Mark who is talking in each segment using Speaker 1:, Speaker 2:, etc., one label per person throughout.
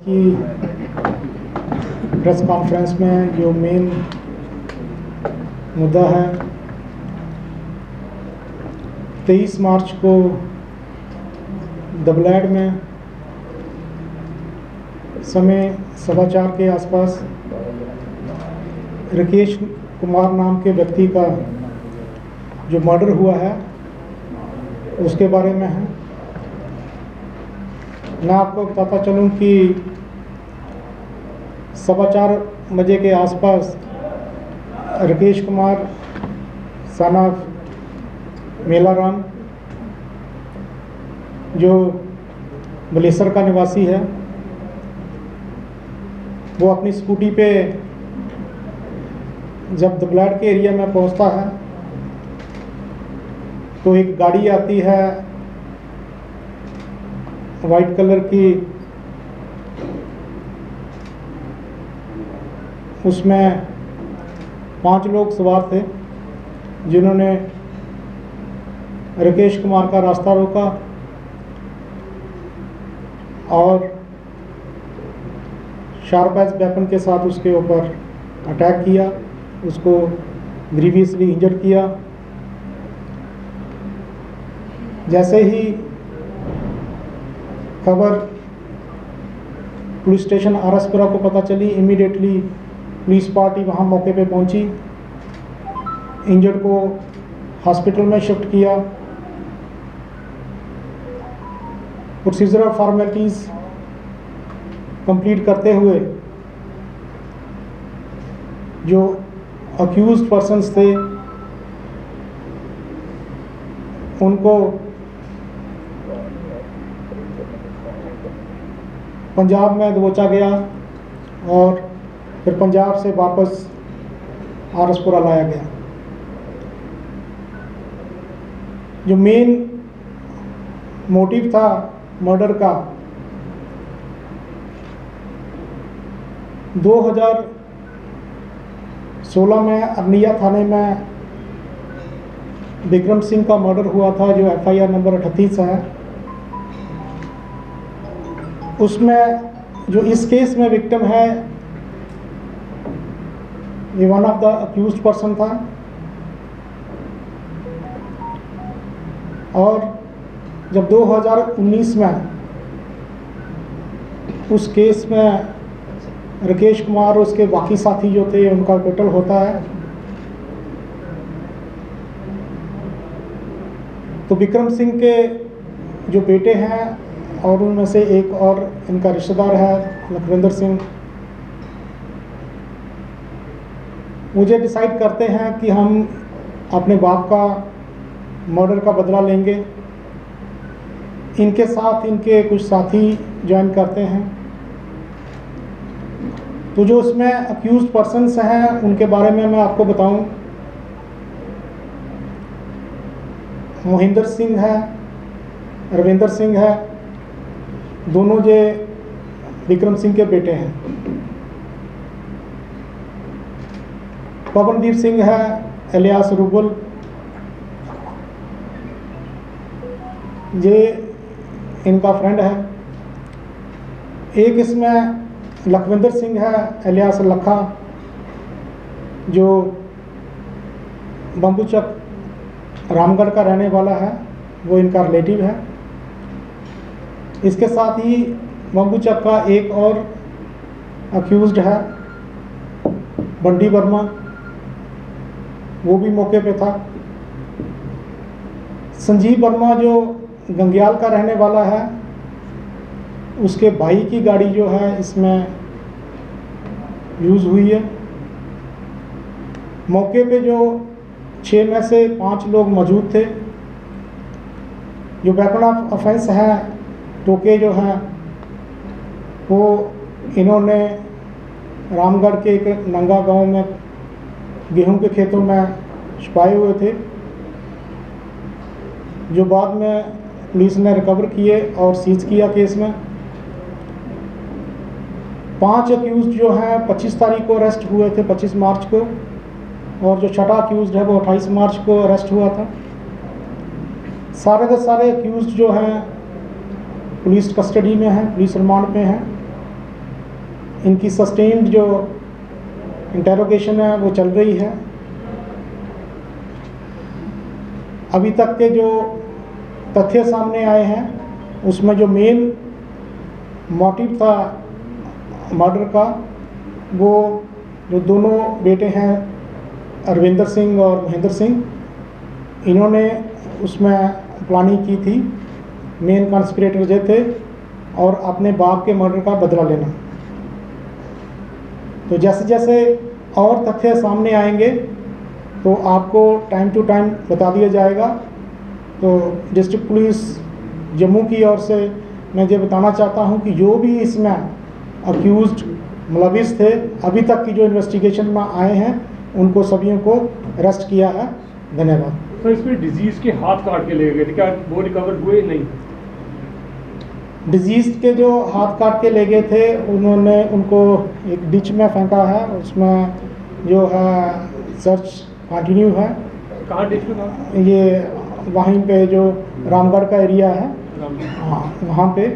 Speaker 1: की press conference में जो मेन मुद्दा है, 23 मार्च को दबलैड में समय 4:15 के आसपास राकेश कुमार नाम के व्यक्ति का जो मर्डर हुआ है उसके बारे में है। मैं आपको बताता चलूं कि 4:15 बजे के आसपास राकेश कुमार सन ऑफ मेलाराम जो बलेसर का निवासी है, वो अपनी स्कूटी पे जब दबलैड के एरिया में पहुंचता है तो एक गाड़ी आती है वाइट कलर की, उसमें 5 लोग सवार थे जिन्होंने राकेश कुमार का रास्ता रोका और शार्प एज वेपन के साथ उसके ऊपर अटैक किया, उसको ग्रीवियसली इंजर्ड किया। जैसे ही खबर पुलिस स्टेशन आरएसपुरा को पता चली, इमीडिएटली पुलिस पार्टी वहाँ मौके पे पहुँची, इंजर्ड को हॉस्पिटल में शिफ्ट किया। प्रोसीजरल फॉर्मेलिटीज़ कंप्लीट करते हुए जो अक्यूज्ड पर्सन्स थे उनको पंजाब में दबोचा गया और फिर पंजाब से वापस आरएसपुरा लाया गया। जो मेन मोटिव था मर्डर का, 2016 में अरनिया थाने में विक्रम सिंह का मर्डर हुआ था जो FIR नंबर 38 है। उसमें जो इस केस में विक्टिम है ये one of the accused person था और जब 2019 में उस केस में राकेश कुमार और उसके बाकी साथी जो थे उनका टोटल होता है, तो विक्रम सिंह के जो बेटे हैं और उनमें से एक और इनका रिश्तेदार है लखविंदर सिंह, मुझे डिसाइड करते हैं कि हम अपने बाप का मर्डर का बदला लेंगे। इनके साथ इनके कुछ साथी ज्वाइन करते हैं। तो जो इसमें अक्यूज्ड पर्सन्स हैं उनके बारे में मैं आपको बताऊं, मोहिंदर सिंह है, रविंदर सिंह है, दोनों जे विक्रम सिंह के बेटे हैं। पवनदीप सिंह है एलियास रूबल, ये इनका फ्रेंड है। एक इसमें लखविंदर सिंह है एलियास लखा जो बम्बूचक रामगढ़ का रहने वाला है, वो इनका रिलेटिव है। इसके साथ ही बम्बूचक का एक और अक्यूज्ड है बंटी वर्मा, वो भी मौके पे था। संजीव वर्मा जो गंग्याल का रहने वाला है, उसके भाई की गाड़ी जो है इसमें यूज़ हुई है। मौके पे जो 6 में से 5 लोग मौजूद थे। जो वेपन ऑफ ऑफेंस है, टोके जो हैं वो इन्होंने रामगढ़ के एक नंगा गांव में गेहूं के खेतों में छुपाए हुए थे, जो बाद में पुलिस ने रिकवर किए और सीज किया केस में। 5 अक्यूज्ड जो हैं 25 तारीख को अरेस्ट हुए थे, 25 मार्च को, और जो 6ठा अक्यूज्ड है वो 28 मार्च को अरेस्ट हुआ था। सारे के सारे अक्यूज्ड जो हैं पुलिस कस्टडी में हैं, पुलिस रिमांड पे हैं इनकी सस्टेन्ड जो इंटेरोगेशन है वो चल रही है। अभी तक के जो तथ्य सामने आए हैं उसमें जो मेन मोटिव था मर्डर का, वो जो दोनों बेटे हैं अरविंदर सिंह और महेंद्र सिंह, इन्होंने उसमें प्लानिंग की थी। मेन कॉन्स्पिरेटर जो थे और अपने बाप के मर्डर का बदला लेना। तो जैसे जैसे और तथ्य सामने आएंगे तो आपको टाइम टू टाइम बता दिया जाएगा। तो डिस्ट्रिक्ट पुलिस जम्मू की ओर से मैं ये बताना चाहता हूँ कि जो भी इसमें अक्यूज्ड मुलविस थे, अभी तक की जो इन्वेस्टिगेशन में आए हैं उनको सभी को अरेस्ट किया है। धन्यवाद।
Speaker 2: सर, इसमें डिजीज़ के हाथ काट के ले गए थे, क्या वो रिकवर हुए? नहीं।
Speaker 1: डिजीज़ के जो हाथ काट के ले गए थे उन्होंने उनको एक डिच में फेंका है, उसमें जो है सर्च कंटिन्यू है।
Speaker 2: कहाँ डिच में था?
Speaker 1: ये वहीं पे जो रामगढ़ का एरिया है, हाँ वहाँ पे।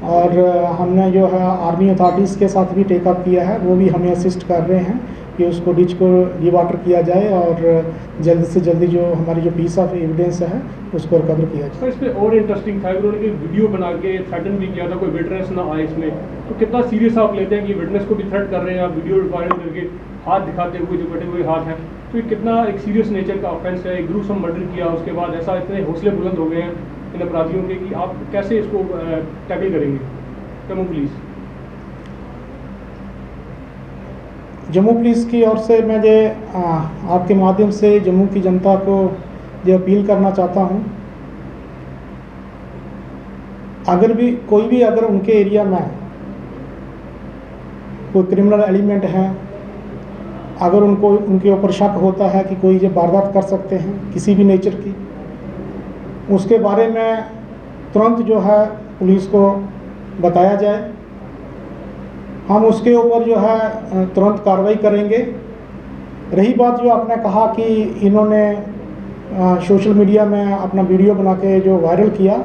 Speaker 1: और हमने जो है आर्मी अथॉरिटीज़ के साथ भी टेकअप किया है, वो भी हमें असिस्ट कर रहे हैं कि उसको डिच को डिवाटर किया जाए और जल्दी से जल्दी जो हमारी जो पीस ऑफ एविडेंस है उसको रिकवर किया जाए।
Speaker 2: सर, इसमें और इंटरेस्टिंग था कि उन्होंने एक वीडियो बना के थ्रेटन भी किया था, कोई विटनेस ना आए इसमें। तो कितना सीरियस आप लेते हैं कि विटनेस को भी थ्रेट कर रहे हैं आप, वीडियो रिकॉर्डिंग करके हाथ दिखाते हुए जो कटे हुए हाथ हैं, तो ये कितना एक सीरियस नेचर का ऑफेंस है। एक ग्रूसम मर्डर किया, उसके बाद ऐसा इतने हौसले बुलंद हो गए हैं इन अपराधियों के कि आप कैसे इसको टैकल करेंगे जम्मू पुलिस?
Speaker 1: जम्मू पुलिस की ओर से मैं ये आपके माध्यम से जम्मू की जनता को ये अपील करना चाहता हूँ, अगर भी कोई भी अगर उनके एरिया में कोई क्रिमिनल एलिमेंट है, अगर उनको उनके ऊपर शक होता है कि कोई ये वारदात कर सकते हैं किसी भी नेचर की, उसके बारे में तुरंत जो है पुलिस को बताया जाए। हम उसके ऊपर जो है तुरंत कार्रवाई करेंगे। रही बात जो आपने कहा कि इन्होंने सोशल मीडिया में अपना वीडियो बना के जो वायरल किया,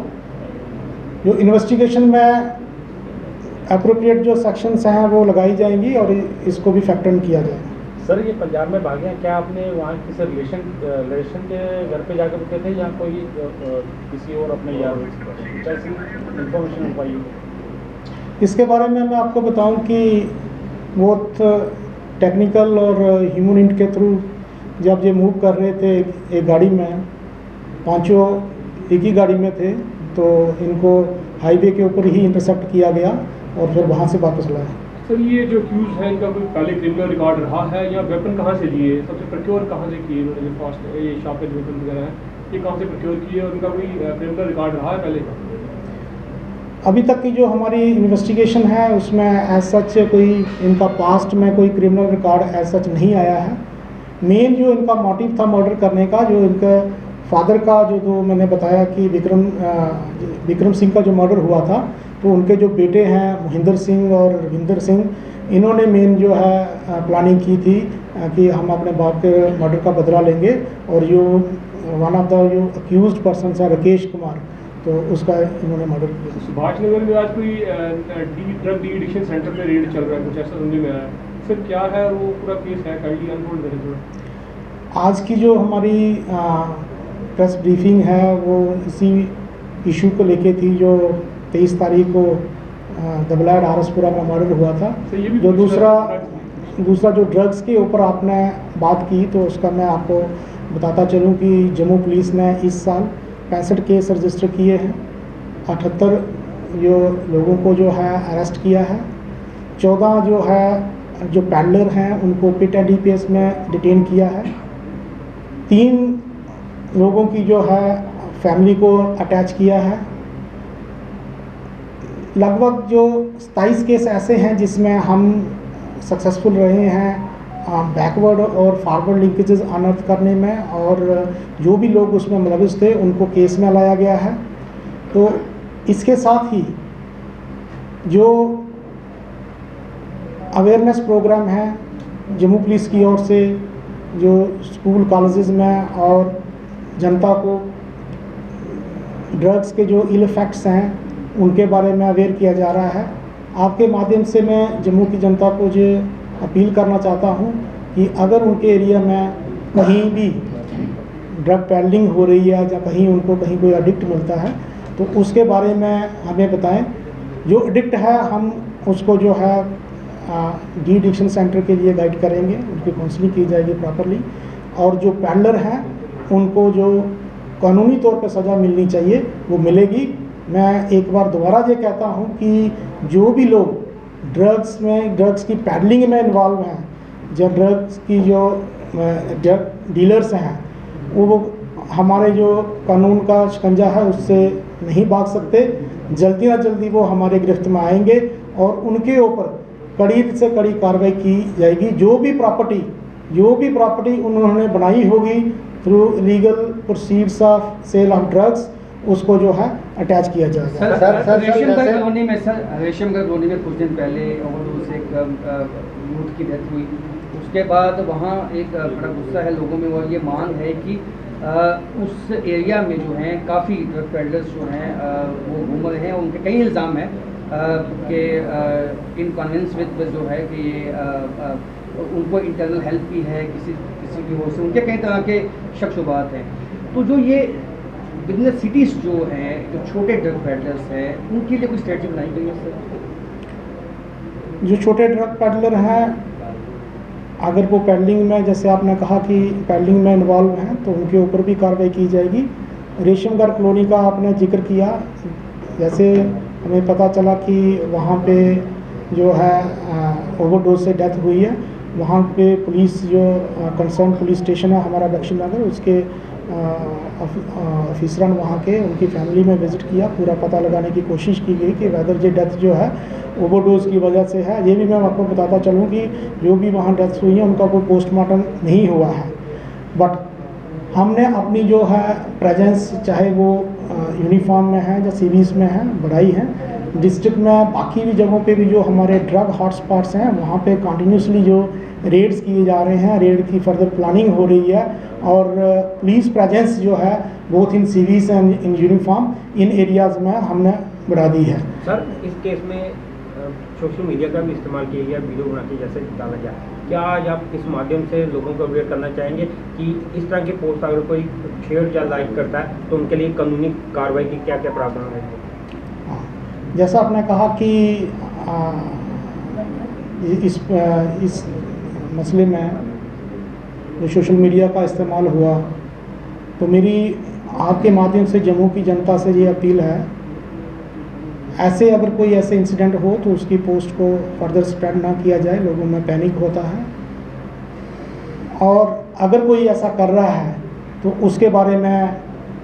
Speaker 1: जो इन्वेस्टिगेशन में एप्रोप्रिएट जो सेक्शंस हैं वो लगाई जाएंगी और इसको भी फैक्टर किया जाए।
Speaker 3: सर, ये पंजाब में भागे हैं, क्या आपने वहाँ किसी रिलेशन के घर पे जाकर रुके थे या कोई किसी और अपने यार इन्फॉर्मेशन मिल पाई?
Speaker 1: इसके बारे में मैं आपको बताऊं कि बहुत टेक्निकल और ह्यूमन इंट के थ्रू जब ये मूव कर रहे थे एक गाड़ी में, पांचों एक ही गाड़ी में थे, तो इनको हाईवे के ऊपर ही इंटरसेप्ट किया गया और फिर वहाँ से वापस लाया।
Speaker 2: सर, ये जो एक्यूज है इनका कोई पहले क्रिमिनल रिकॉर्ड रहा है या वेपन कहाँ से लिए, सबसे प्रोक्योर कहाँ से किए इन्होंने? जो फास्ट ये शार्पेज वेपन वगैरह है, ये कहाँ से प्रोक्योर किए और इनका कोई क्रिमिनल रिकॉर्ड रहा है पहले?
Speaker 1: अभी तक की जो हमारी इन्वेस्टिगेशन है उसमें एज सच कोई इनका पास्ट में कोई क्रिमिनल रिकॉर्ड एज सच नहीं आया है। मेन जो इनका मोटिव था मर्डर करने का, जो इनके फादर का जो मैंने बताया कि विक्रम सिंह का जो मर्डर हुआ था, तो उनके जो बेटे हैं महेंद्र सिंह और रविंदर सिंह, इन्होंने मेन जो है प्लानिंग की थी कि हम अपने बाप के मर्डर का बदला लेंगे। और जो वन ऑफ द जो अक्यूज्ड पर्सन है राकेश कुमार, तो उसका इन्होंने मर्डर किया।
Speaker 2: सुभाष नगर में आज कोई ड्रग डी एडिक्शन सेंटर पे रेड चल रहा है, कुछ ऐसा सुनने में आया है। सर, क्या है वो पूरा केस है, काइंडली अनफोल्ड करें थोड़ा।
Speaker 1: आज की जो हमारी प्रेस ब्रीफिंग है वो इसी इशू को लेके थी, जो 23 तारीख को दबलाड आरसपुरा में मर्डर हुआ था। जो दूसरा जो ड्रग्स के ऊपर आपने बात की, तो उसका मैं आपको बताता चलूँ कि जम्मू पुलिस ने इस साल 65 केस रजिस्टर किए हैं, 78 जो लोगों को जो है अरेस्ट किया है, 14 जो है जो पैडलर हैं उनको पिट एंड डीपीएस में डिटेन किया है, 3 लोगों की जो है फैमिली को अटैच किया है। लगभग जो 27 केस ऐसे हैं जिसमें हम सक्सेसफुल रहे हैं बैकवर्ड और फॉरवर्ड लिंकेजेस अनर्थ करने में, और जो भी लोग उसमें मुलविस थे उनको केस में लाया गया है। तो इसके साथ ही जो अवेयरनेस प्रोग्राम है जम्मू पुलिस की ओर से, जो स्कूल कॉलेजेस में और जनता को ड्रग्स के जो इल इफेक्ट्स हैं उनके बारे में अवेयर किया जा रहा है। आपके माध्यम से मैं जम्मू की जनता को जो अपील करना चाहता हूँ कि अगर उनके एरिया में कहीं भी ड्रग पैडलिंग हो रही है या कहीं उनको कहीं कोई एडिक्ट मिलता है तो उसके बारे में हमें बताएं। जो एडिक्ट है हम उसको जो है डी एडिक्शन सेंटर के लिए गाइड करेंगे, उनकी काउंसलिंग की जाएगी प्रॉपरली। और जो पैडलर हैं उनको जो कानूनी तौर पे सज़ा मिलनी चाहिए वो मिलेगी। मैं एक बार दोबारा ये कहता हूँ कि जो भी लोग ड्रग्स की पैडलिंग में इन्वॉल्व हैं, जो ड्रग्स की जो ड्रग डीलर्स हैं, वो हमारे जो कानून का शिकंजा है उससे नहीं भाग सकते। जल्दी ना जल्दी वो हमारे गिरफ्त में आएंगे और उनके ऊपर कड़ी से कड़ी कार्रवाई की जाएगी। जो भी प्रॉपर्टी उन्होंने बनाई होगी through legal proceeds of sale of drugs, उसको जो है अटैच किया जाएगा।
Speaker 4: सर रेशमगढ़ कॉलोनी में कुछ दिन पहले ओवरडोज से एक यूथ की डेथ हुई। उसके बाद वहाँ एक बड़ा गुस्सा है लोगों में, और ये मांग है कि उस एरिया में जो हैं काफ़ी ड्रग पेडलर्स जो हैं वो घूम रहे हैं। उनके कई इल्ज़ाम हैं कि इन कन्वेंस विद जो है कि ये उनको इंटरनल हेल्प भी है किसी की ओर से, उनके कई तरह के शक शुबात हैं। तो जो ये बिजनेस सिटीज़ जो हैं, जो छोटे ड्रग पेडलर्स हैं, उनके लिए कोई स्ट्रेटजी बनाई गई है सर?
Speaker 1: जो छोटे ड्रग पेडलर हैं, अगर वो पैडलिंग में, जैसे आपने कहा कि पैडलिंग में इन्वॉल्व हैं, तो उनके ऊपर भी कार्रवाई की जाएगी। रेशमगढ़ कॉलोनी का आपने जिक्र किया, जैसे हमें पता चला कि वहाँ पे जो है ओवरडोज से डेथ हुई है। वहाँ पे पुलिस जो कंसर्न पुलिस स्टेशन है हमारा दक्षिण नगर, उसके ऑफिसरन वहाँ के उनकी फैमिली में विज़िट किया, पूरा पता लगाने की कोशिश की गई कि वेदर ये डेथ जो है ओवरडोज की वजह से है। ये भी मैं आपको बताता चलूँ कि जो भी वहाँ डेथ्स हुई हैं उनका कोई पोस्टमार्टम नहीं हुआ है, बट हमने अपनी जो है प्रेजेंस, चाहे वो यूनिफॉर्म में है या सिविल्स में है, बढ़ाई है। डिस्ट्रिक्ट में बाकी भी जगहों पे भी जो हमारे ड्रग हॉटस्पॉट्स हैं वहाँ पे कंटिन्यूसली जो रेड्स किए जा रहे हैं, रेड की फर्दर प्लानिंग हो रही है, और पुलिस प्रेजेंस जो है both in civils and in uniform in areas में हमने बढ़ा दी है।
Speaker 5: सर इस केस में सोशल मीडिया का भी इस्तेमाल किया गया, वीडियो बना के जैसे डाला गया, क्या आज आप इस माध्यम से लोगों को अवेयर करना चाहेंगे कि इस तरह के पोस्ट अगर कोई शेयर या लाइक करता है तो उनके लिए कानूनी कार्रवाई की क्या क्या प्रावधान है?
Speaker 1: जैसा आपने कहा कि इस मसले में जो सोशल मीडिया का इस्तेमाल हुआ, तो मेरी आपके माध्यम से जम्मू की जनता से ये अपील है, ऐसे अगर कोई ऐसे इंसिडेंट हो तो उसकी पोस्ट को फर्दर स्प्रेड ना किया जाए। लोगों में पैनिक होता है, और अगर कोई ऐसा कर रहा है तो उसके बारे में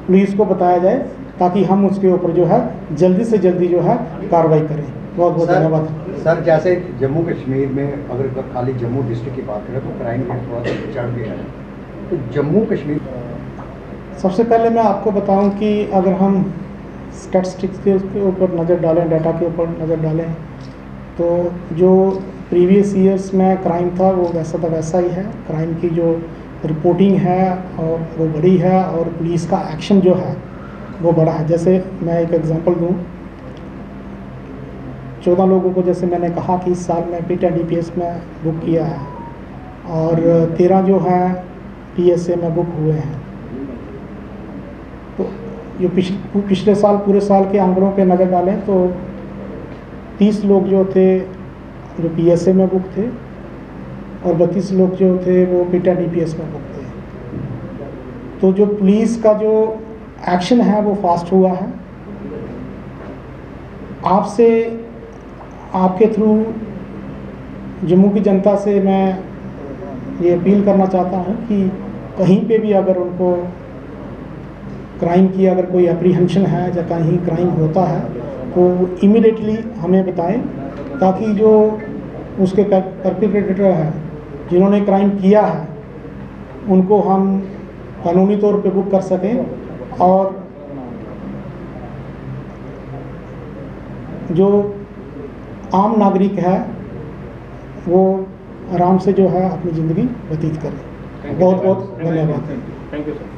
Speaker 1: पुलिस को बताया जाए ताकि हम उसके ऊपर जो है जल्दी से जल्दी जो है कार्रवाई करें। बहुत बहुत धन्यवाद।
Speaker 6: सर जैसे जम्मू कश्मीर में अगर खाली जम्मू डिस्ट्रिक्ट की बात करें तो क्राइम रेट थोड़ा सा चढ़ गया है, तो जम्मू कश्मीर
Speaker 1: सबसे पहले मैं आपको बताऊं कि अगर हम स्टैटिस्टिक्स के ऊपर नज़र डालें, डाटा के ऊपर नज़र डालें, तो जो प्रीवियस ईयर्स में क्राइम था वो वैसा तो वैसा ही है। क्राइम की जो रिपोर्टिंग है और वो बड़ी है, और पुलिस का एक्शन जो है वो बड़ा है। जैसे मैं एक एग्जांपल दूं, 14 लोगों को जैसे मैंने कहा कि इस साल में PIT and DPS में बुक किया है, और 13 जो हैं PSA में बुक हुए हैं। तो जो पिछले साल पूरे साल के आंकड़ों पे नज़र डालें तो 30 लोग जो थे जो PSA में बुक थे, और 32 लोग जो थे वो PIT and DPS में बुक थे। तो जो पुलिस का जो एक्शन है वो फास्ट हुआ है। आपसे, आपके थ्रू जम्मू की जनता से मैं ये अपील करना चाहता हूँ कि कहीं पे भी अगर उनको क्राइम की अगर कोई एप्रीहेंशन है या कहीं क्राइम होता है तो इमीडिएटली हमें बताएं, ताकि जो उसके परपेट्रेटर हैं जिन्होंने क्राइम किया है उनको हम कानूनी तौर पे बुक कर सकें, और जो आम नागरिक है वो आराम से जो है अपनी ज़िंदगी व्यतीत करें। बहुत बहुत धन्यवाद।
Speaker 5: Thank you sir.